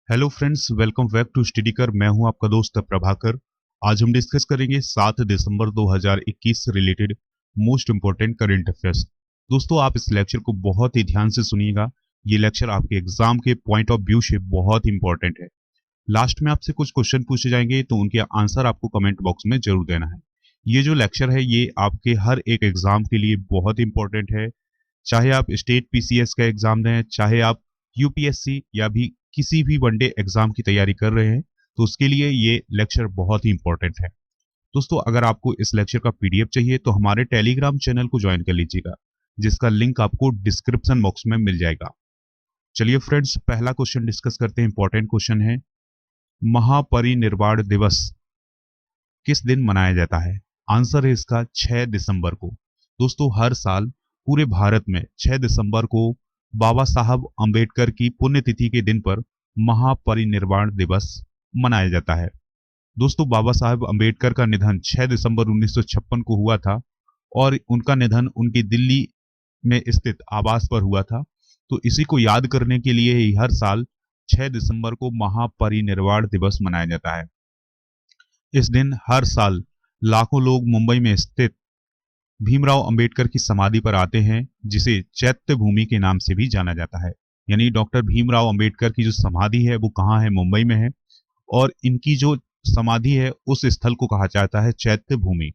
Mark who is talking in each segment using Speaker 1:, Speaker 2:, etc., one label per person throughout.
Speaker 1: Hello friends, welcome back to स्टडीकर। मैं हूं आपका दोस्त प्रभाकर। आज हम डिस्कस करेंगे 7 दिसंबर 2021 से related most important current affairs. दोस्तों, आप इस लेक्चर को बहुत ही ध्यान से सुनिएगा। ये लेक्चर आपके एग्जाम के पॉइंट ऑफ व्यू से बहुत इंपॉर्टेंट है। लास्ट में आपसे कुछ क्वेश्चन पूछे जाएंगे, तो उनके आंसर आपको कमेंट बॉक्स में जरूर देना है। ये जो लेक्चर है ये आपके हर एक एग्जाम के लिए बहुत इंपॉर्टेंट है। चाहे आप स्टेट पीसीएस का एग्जाम दें, चाहे आप यूपीएससी या भी किसी भी वनडे एग्जाम की तैयारी कर रहे हैं, तो उसके लिए ये लेक्चर बहुत ही इंपॉर्टेंट है। दोस्तों, अगर आपको इस लेक्चर का पीडीएफ चाहिए तो हमारे टेलीग्राम चैनल को ज्वाइन कर लीजिएगा, जिसका लिंक आपको डिस्क्रिप्शन बॉक्स में मिल जाएगा। चलिए फ्रेंड्स, पहला क्वेश्चन डिस्कस करते हैं। इंपॉर्टेंट क्वेश्चन है, महापरिनिर्वाण दिवस किस दिन मनाया जाता है? आंसर है इसका 6 दिसंबर को। दोस्तों, हर साल पूरे भारत में 6 दिसंबर को बाबा साहब अंबेडकर की पुण्यतिथि के दिन पर महापरिनिर्वाण दिवस मनाया जाता है। दोस्तों, बाबा साहब अंबेडकर का निधन 6 दिसंबर 1956 को हुआ था और उनका निधन उनकी दिल्ली में स्थित आवास पर हुआ था। तो इसी को याद करने के लिए ही हर साल 6 दिसंबर को महापरिनिर्वाण दिवस मनाया जाता है। इस दिन हर साल लाखों लोग मुंबई में स्थित भीमराव अंबेडकर की समाधि पर आते हैं, जिसे चैत्य भूमि के नाम से भी जाना जाता है। यानी डॉक्टर भीमराव अंबेडकर की जो समाधि है वो कहाँ है? मुंबई में है। और इनकी जो समाधि है उस स्थल को कहा जाता है चैत्य भूमि।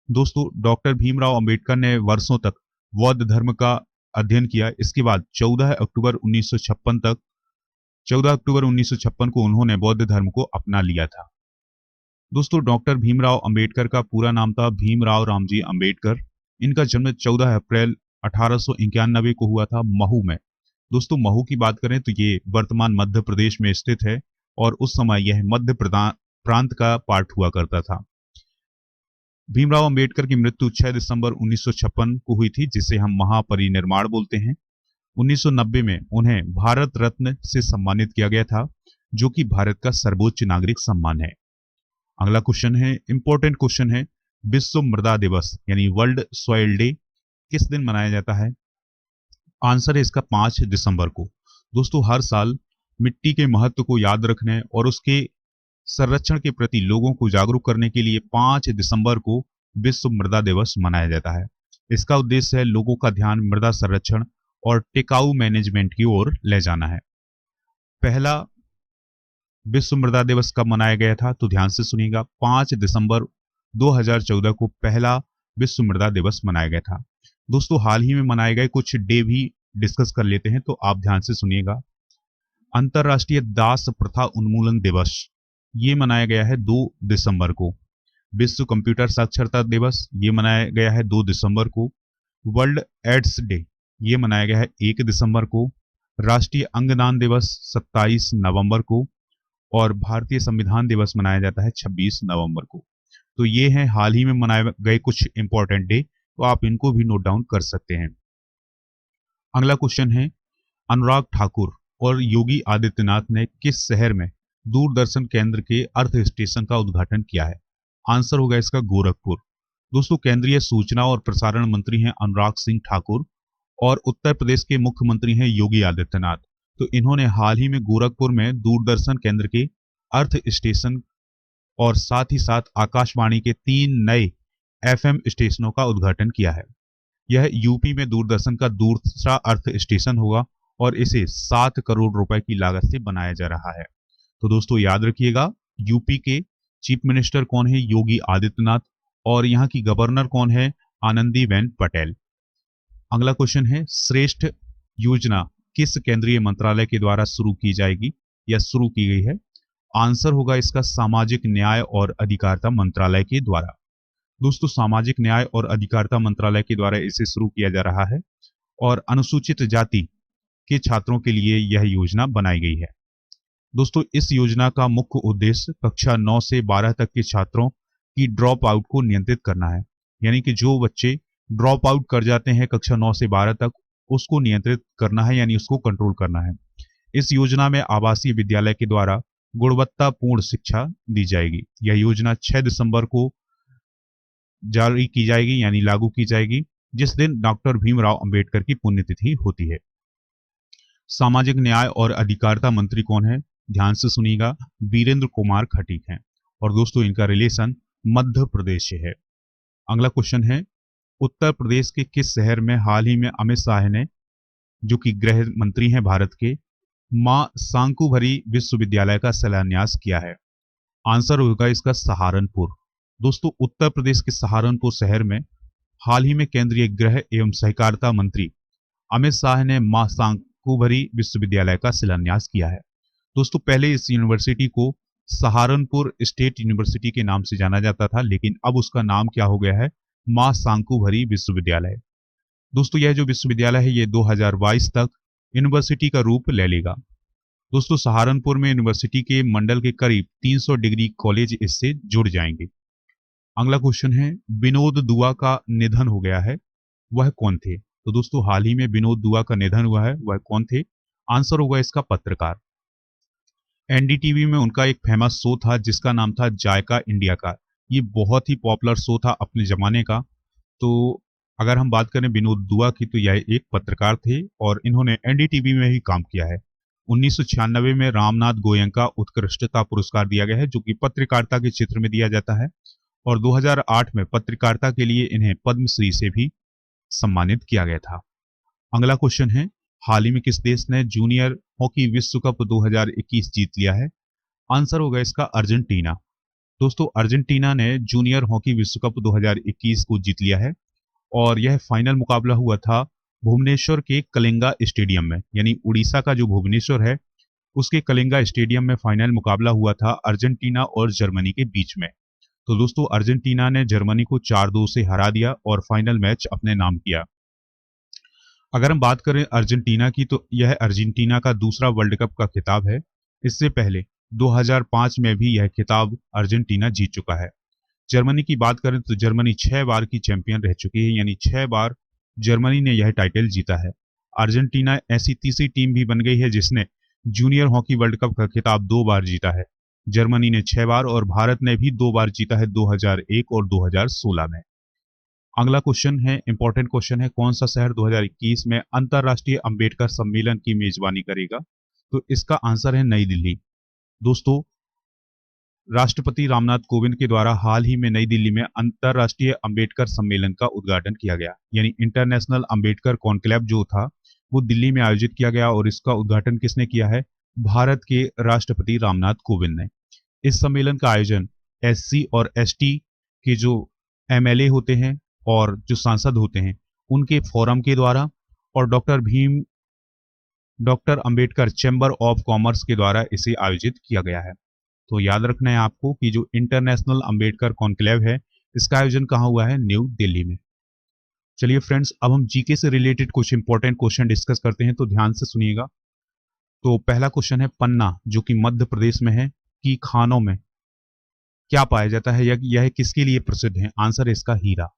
Speaker 1: दोस्तों, डॉक्टर भीमराव अंबेडकर ने वर्षों तक बौद्ध धर्म का अध्ययन किया। इसके बाद 14 अक्टूबर 1956 को उन्होंने बौद्ध धर्म को अपना लिया था। दोस्तों, डॉक्टर भीमराव अंबेडकर का पूरा नाम था भीमराव रामजी अंबेडकर। इनका जन्म 14 अप्रैल 1891 को हुआ था महू में। दोस्तों, महू की बात करें तो ये वर्तमान मध्य प्रदेश में स्थित है और उस समय यह मध्य प्रांत का पार्ट हुआ करता था। भीमराव अंबेडकर की मृत्यु 6 दिसंबर 1956 को हुई थी, जिसे हम महापरिनिर्वाण बोलते हैं। 1990 में उन्हें भारत रत्न से सम्मानित किया गया था, जो कि भारत का सर्वोच्च नागरिक सम्मान है। अगला क्वेश्चन है, इंपॉर्टेंट क्वेश्चन है, विश्व मृदा दिवस यानी वर्ल्ड सॉइल डे किस दिन मनाया जाता है? आंसर है इसका 5 दिसंबर को। दोस्तों, हर साल मिट्टी के महत्व को याद रखने और उसके संरक्षण के प्रति लोगों को जागरूक करने के लिए 5 दिसंबर को विश्व मृदा दिवस मनाया जाता है। इसका उद्देश्य है लोगों का ध्यान मृदा संरक्षण और टिकाऊ मैनेजमेंट की ओर ले जाना है। पहला विश्व मृदा दिवस कब मनाया गया था? तो ध्यान से सुनिएगा, 5 दिसंबर 2014 को पहला विश्व मृदा दिवस मनाया गया था। दोस्तों, हाल ही में मनाए गए कुछ डे भी डिस्कस कर लेते हैं, तो आप ध्यान से सुनिएगा। अंतरराष्ट्रीय दास प्रथा उन्मूलन दिवस ये मनाया गया है 2 दिसंबर को। विश्व कंप्यूटर साक्षरता दिवस ये मनाया गया है 2 दिसंबर को। वर्ल्ड एड्स डे ये मनाया गया है 1 दिसंबर को। राष्ट्रीय अंगदान दिवस 27 नवंबर को और भारतीय संविधान दिवस मनाया जाता है 26 नवंबर को। तो ये हैं हाल ही में मनाए गए कुछ इंपॉर्टेंट डे, तो आप इनको भी नोट डाउन कर सकते हैं। अगला क्वेश्चन है, अनुराग ठाकुर और योगी आदित्यनाथ ने किस शहर में दूरदर्शन केंद्र के अर्थ स्टेशन का उद्घाटन किया है? आंसर होगा इसका गोरखपुर। दोस्तों, केंद्रीय सूचना और प्रसारण मंत्री हैं अनुराग सिंह ठाकुर और उत्तर प्रदेश के मुख्यमंत्री हैं योगी आदित्यनाथ। तो इन्होंने हाल ही में गोरखपुर में दूरदर्शन केंद्र के अर्थ स्टेशन और साथ ही साथ आकाशवाणी के 3 नए एफएम स्टेशनों का उद्घाटन किया है। यह यूपी में दूरदर्शन का दूसरा अर्थ स्टेशन होगा और इसे 7 करोड़ रुपए की लागत से बनाया जा रहा है। तो दोस्तों, याद रखिएगा, यूपी के चीफ मिनिस्टर कौन है? योगी आदित्यनाथ। और यहाँ की गवर्नर कौन है? आनंदीबेन पटेल। अगला क्वेश्चन है, श्रेष्ठ योजना किस केंद्रीय मंत्रालय के द्वारा शुरू की जाएगी या शुरू की गई है? आंसर होगा इसका सामाजिक न्याय और अधिकारिता मंत्रालय के द्वारा। दोस्तों, सामाजिक न्याय और अधिकारिता मंत्रालय के द्वारा इसे शुरू किया जा रहा है और अनुसूचित जाति के छात्रों के लिए यह योजना बनाई गई है। दोस्तों, इस योजना का मुख्य उद्देश्य कक्षा 9 से 12 तक के छात्रों की ड्रॉप आउट को नियंत्रित करना है। यानी कि जो बच्चे ड्रॉप आउट कर जाते हैं कक्षा 9 से 12 तक, उसको नियंत्रित करना है, यानी उसको कंट्रोल करना है। इस योजना में आवासीय विद्यालय के द्वारा गुणवत्तापूर्ण शिक्षा दी जाएगी। यह योजना 6 दिसंबर को जारी की जाएगी, यानी लागू की जाएगी, जिस दिन डॉक्टर भीमराव अंबेडकर की पुण्यतिथि होती है। सामाजिक न्याय और अधिकारिता मंत्री कौन है? ध्यान से सुनिएगा, वीरेंद्र कुमार खटीक हैं और दोस्तों इनका रिलेशन मध्य प्रदेश से है। अगला क्वेश्चन है, उत्तर प्रदेश के किस शहर में हाल ही में अमित शाह ने, जो कि गृह मंत्री हैं भारत के, मां सांकुभरी विश्वविद्यालय का शिलान्यास किया है? आंसर होगा इसका सहारनपुर। दोस्तों उत्तर प्रदेश के सहारनपुर शहर में हाल ही में केंद्रीय गृह एवं सहकारिता मंत्री अमित शाह ने मां सांकुभरी विश्वविद्यालय का शिलान्यास किया है। दोस्तों पहले इस यूनिवर्सिटी को सहारनपुर स्टेट यूनिवर्सिटी के नाम से जाना जाता था, लेकिन अब उसका नाम क्या हो गया है, मां सांकुभरी विश्वविद्यालय। दोस्तों यह जो विश्वविद्यालय है ये 2022 तक यूनिवर्सिटी का रूप ले लेगा। दोस्तों सहारनपुर में यूनिवर्सिटी के मंडल के करीब 300 डिग्री कॉलेज इससे जुड़ जाएंगे। अगला क्वेश्चन है, विनोद दुआ का निधन हो गया है, वह कौन थे? तो दोस्तों हाल ही में विनोद दुआ का निधन हुआ है, वह कौन थे? आंसर होगा इसका पत्रकार। एनडीटीवी में उनका एक फेमस शो था जिसका नाम था जायका इंडिया का। ये बहुत ही पॉपुलर शो था अपने जमाने का। तो अगर हम बात करें विनोद दुआ की तो यह एक पत्रकार थे और इन्होंने एनडीटीवी में ही काम किया है। 1996 में रामनाथ गोयनका उत्कृष्टता पुरस्कार दिया गया है, जो कि पत्रकारिता के क्षेत्र में दिया जाता है, और 2008 में पत्रकारिता के लिए इन्हें पद्मश्री से भी सम्मानित किया गया था। अगला क्वेश्चन है, हाल ही में किस देश ने जूनियर हॉकी विश्व कप 2021 जीत लिया है? आंसर होगा इसका अर्जेंटीना। दोस्तों अर्जेंटीना ने जूनियर हॉकी विश्व कप 2021 को जीत लिया है और यह फाइनल मुकाबला हुआ था भुवनेश्वर के कलिंगा स्टेडियम में, यानी उड़ीसा का जो भुवनेश्वर है उसके कलिंगा स्टेडियम में फाइनल मुकाबला हुआ था अर्जेंटीना और जर्मनी के बीच में। तो दोस्तों अर्जेंटीना ने जर्मनी को 4-2 से हरा दिया और फाइनल मैच अपने नाम किया। अगर हम बात करें अर्जेंटीना की तो यह अर्जेंटीना का दूसरा वर्ल्ड कप का खिताब है। इससे पहले 2005 में भी यह खिताब अर्जेंटीना जीत चुका है। जर्मनी की बात करें तो जर्मनी 6 बार की चैंपियन रह चुकी है, यानी 6 बार जर्मनी ने यह टाइटल जीता है। अर्जेंटीना ऐसी तीसरी टीम भी बन गई है जिसने जूनियर हॉकी वर्ल्ड कप का खिताब 2 बार जीता है। जर्मनी ने 6 बार और भारत ने भी 2 बार जीता है, 2001 और 2016 में। अगला क्वेश्चन है, इंपॉर्टेंट क्वेश्चन है, कौन सा शहर 2021 में अंतरराष्ट्रीय अंबेडकर सम्मेलन की मेजबानी करेगा? तो इसका आंसर है नई दिल्ली। दोस्तों राष्ट्रपति रामनाथ कोविंद के द्वारा हाल ही में नई दिल्ली में अंतरराष्ट्रीय अंबेडकर सम्मेलन का उद्घाटन किया गया, यानी इंटरनेशनल अंबेडकर कॉन्क्लेव जो था वो दिल्ली में आयोजित किया गया और इसका उद्घाटन किसने किया है? भारत के राष्ट्रपति रामनाथ कोविंद ने। इस सम्मेलन का आयोजन एससी और एसटी के जो एमएलए होते हैं और जो सांसद होते हैं उनके फोरम के द्वारा और doctor Ambedkar chamber of commerce के द्वारा इसे आयोजित किया गया है। तो याद रखना है आपको कि जो इंटरनेशनल अंबेडकर कॉन्क्लेव है इसका आयोजन कहाँ हुआ है? न्यू दिल्ली में। चलिए फ्रेंड्स अब हम जीके से रिलेटेड कुछ इंपॉर्टेंट क्वेश्चन डिस्कस करते हैं, तो ध्यान से सुनिएगा। तो पहला क्वेश्चन है, पन्ना जो कि मध्य प्रदेश में है की खानों में क्या पाया जाता है, यह किसके लिए प्रसिद्ध है? आंसर है इसका हीरा।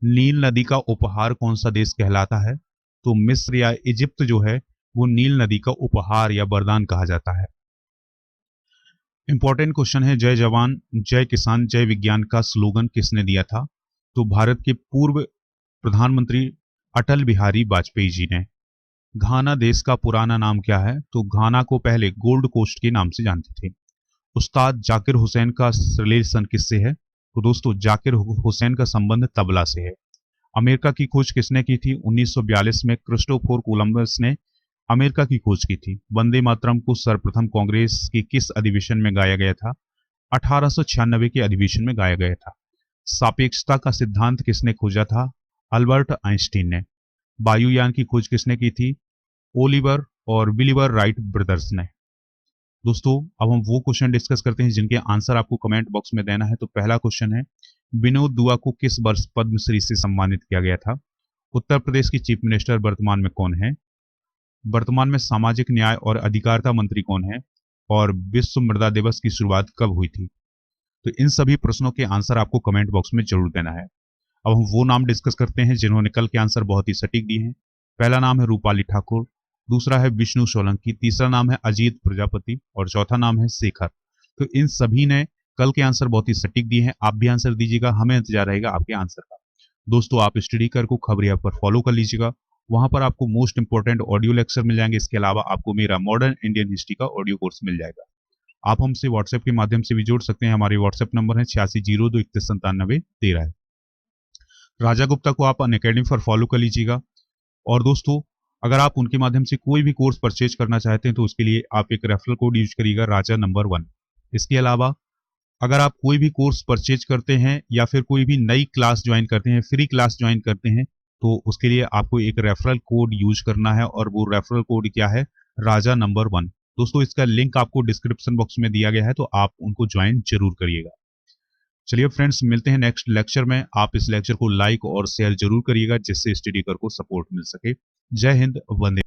Speaker 1: नील नदी का उपहार कौन सा देश कहलाता है? तो मिस्र या इजिप्ट जो है वो नील नदी का उपहार या वरदान कहा जाता है। इंपॉर्टेंट क्वेश्चन है, जय जवान जय किसान जय विज्ञान का स्लोगन किसने दिया था? तो भारत के पूर्व प्रधानमंत्री अटल बिहारी वाजपेयी जी ने। घाना देश का पुराना नाम क्या है? तो घाना को पहले गोल्ड कोस्ट के नाम से जानते थे। उस्ताद जाकिर हुसैन का रिलेशन किससे है? तो दोस्तों जाकिर हुसैन का संबंध तबला से है। अमेरिका की खोज किसने की थी? 1942 में क्रिस्टोफर कोलंबस ने अमेरिका की खोज की थी। वंदे मातरम को सर्वप्रथम कांग्रेस के किस अधिवेशन में गाया गया था? 1896 के अधिवेशन में गाया गया था। सापेक्षता का सिद्धांत किसने खोजा था? अल्बर्ट आइंस्टीन ने। वायुयान की खोज किसने की थी? ओलिवर और विलिबर राइट ब्रदर्स ने। दोस्तों अब हम वो क्वेश्चन डिस्कस करते हैं जिनके आंसर आपको कमेंट बॉक्स में देना है। तो पहला क्वेश्चन है, विनोद दुआ को किस वर्ष पद्मश्री से सम्मानित किया गया था? उत्तर प्रदेश की चीफ मिनिस्टर वर्तमान में कौन है? वर्तमान में सामाजिक न्याय और अधिकारिता मंत्री कौन है? और विश्व मृदा दिवस की शुरुआत कब हुई थी? तो इन सभी प्रश्नों के आंसर आपको कमेंट बॉक्स में जरूर देना है। अब हम वो नाम डिस्कस करते हैं जिन्होंने कल के आंसर बहुत ही सटीक दिए हैं। पहला नाम है रूपाली ठाकुर, दूसरा है विष्णु सोलंकी, तीसरा नाम है अजीत प्रजापति और चौथा नाम है शेखर। तो इन सभी ने कल के आंसर बहुत ही सटीक दिए हैं। आप भी आंसर दीजिएगा, हमें इंतजार रहेगा आपके आंसर का। दोस्तों आप स्टडी कर को खबरिया पर फॉलो कर लीजिएगा वहां पर आपको मोस्ट इंपोर्टेंट ऑडियो लेक्चर मिल जाएंगे। इसके अलावा आपको मेरा मॉडर्न इंडियन हिस्ट्री का ऑडियो कोर्स मिल जाएगा। आप हमसे व्हाट्सएप के माध्यम से भी जुड़ सकते हैं। हमारे व्हाट्सएप नंबर है 8602319713 है। राजा गुप्ता को आप अनअकैडमी पर फॉलो कर लीजिएगा। और दोस्तों, अगर आप उनके माध्यम से कोई भी कोर्स परचेज करना चाहते हैं तो उसके लिए आप एक रेफरल कोड यूज करिएगा, राजा नंबर 1। इसके अलावा अगर आप कोई भी कोर्स परचेज करते हैं या फिर कोई भी नई क्लास ज्वाइन करते हैं, फ्री क्लास ज्वाइन करते हैं, तो उसके लिए आपको एक रेफरल कोड यूज करना है और वो रेफरल कोड क्या है, राजा नंबर 1। दोस्तों, इसका लिंक आपको डिस्क्रिप्शन बॉक्स में दिया गया है, तो आप उनको ज्वाइन जरूर करिएगा। चलिए फ्रेंड्स, मिलते हैं नेक्स्ट लेक्चर में। आप इस लेक्चर को लाइक और शेयर जरूर करिएगा जिससे स्टडी कर को सपोर्ट मिल सके। जय हिंद, वंदे।